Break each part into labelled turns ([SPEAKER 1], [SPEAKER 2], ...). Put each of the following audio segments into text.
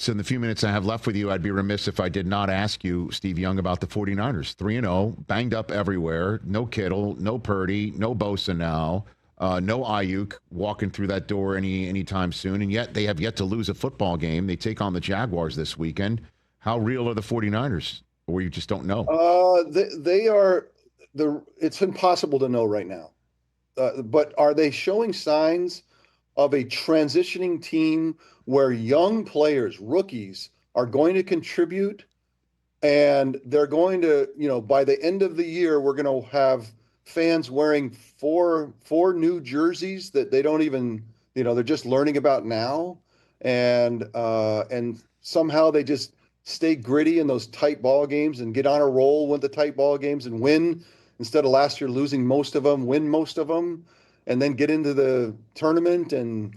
[SPEAKER 1] So in the few minutes I have left with you, I'd be remiss if I did not ask you, Steve Young, about the 49ers. 3-0, banged up everywhere. No Kittle, no Purdy, no Bosa now, no Ayuk walking through that door anytime soon. And yet they have yet to lose a football game. They take on the Jaguars this weekend. How real are the 49ers? Or you just don't know?
[SPEAKER 2] They are it's impossible to know right now. But are they showing signs of a transitioning team where young players, rookies, are going to contribute, and they're going to, by the end of the year, we're going to have fans wearing four new jerseys that they don't even, they're just learning about now, and somehow they just stay gritty in those tight ball games and get on a roll with the tight ball games and win instead of last year losing most of them, win most of them, and then get into the tournament and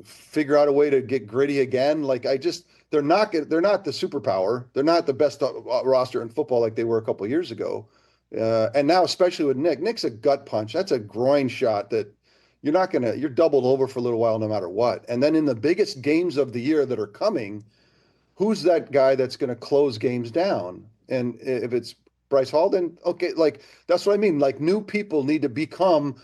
[SPEAKER 2] figure out a way to get gritty again. They're not the superpower. They're not the best roster in football like they were a couple of years ago. And now, especially with Nick's a gut punch. That's a groin shot that you're doubled over for a little while no matter what. And then in the biggest games of the year that are coming, who's that guy that's going to close games down? And if it's Bryce Hall, then okay, that's what I mean. New people need to become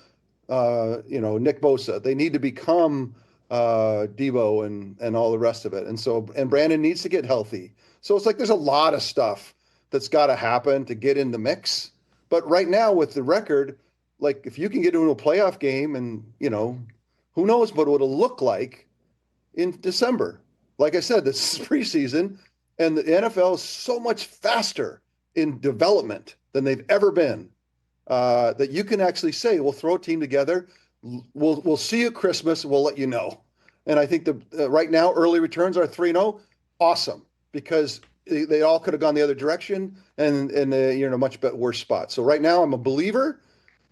[SPEAKER 2] Nick Bosa. They need to become Debo and all the rest of it. And Brandon needs to get healthy. So it's there's a lot of stuff that's got to happen to get in the mix. But right now with the record, if you can get into a playoff game and, who knows what it'll look like in December. Like I said, this is preseason, and the NFL is so much faster in development than they've ever been. That you can actually say, we'll throw a team together, we'll see you at Christmas, and we'll let you know. And I think right now early returns are 3-0, awesome, because they all could have gone the other direction, and you're in a much worse spot. So right now I'm a believer,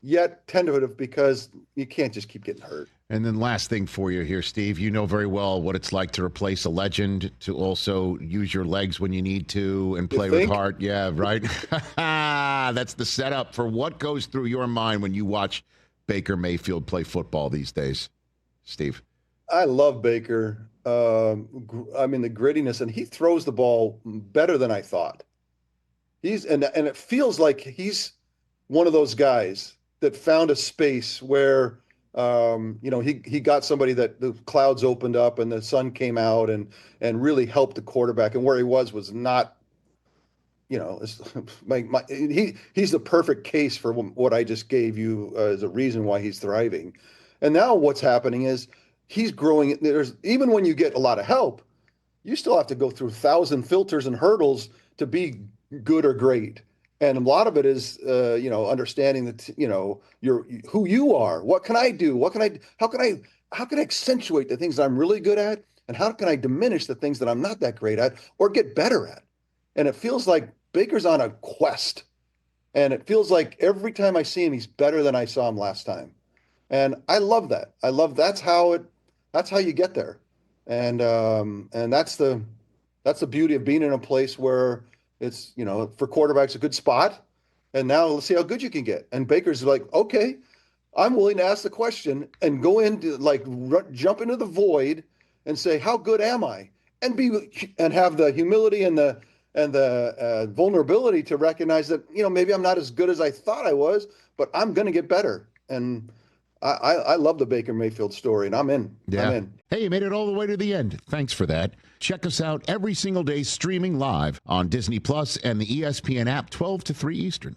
[SPEAKER 2] yet tentative, because you can't just keep getting hurt.
[SPEAKER 1] And then last thing for you here, Steve, you know very well what it's like to replace a legend, to also use your legs when you need to and play with heart. Yeah, right. That's the setup for what goes through your mind when you watch Baker Mayfield play football these days, Steve.
[SPEAKER 2] I love Baker. The grittiness, and he throws the ball better than I thought. And it feels like he's one of those guys that found a space where he got somebody that the clouds opened up and the sun came out and really helped the quarterback. And where he was not, he's the perfect case for what I just gave you as a reason why he's thriving. And now what's happening is he's growing. Even when you get a lot of help, you still have to go through 1,000 filters and hurdles to be good or great. And a lot of it is, understanding that, who you are. What can I do? How can I accentuate the things that I'm really good at? And how can I diminish the things that I'm not that great at or get better at? And it feels like Baker's on a quest. And it feels like every time I see him, he's better than I saw him last time. And I love that. That's how you get there. And that's the beauty of being in a place where it's, for quarterbacks, a good spot. And now let's see how good you can get. And Baker's like, okay, I'm willing to ask the question and go into jump into the void and say, how good am I? And have the humility and the vulnerability to recognize that, maybe I'm not as good as I thought I was, but I'm going to get better. And I love the Baker Mayfield story, and I'm in.
[SPEAKER 1] Yeah.
[SPEAKER 2] I'm in.
[SPEAKER 1] Hey, you made it all the way to the end. Thanks for that. Check us out every single day streaming live on Disney Plus and the ESPN app 12 to 3 Eastern.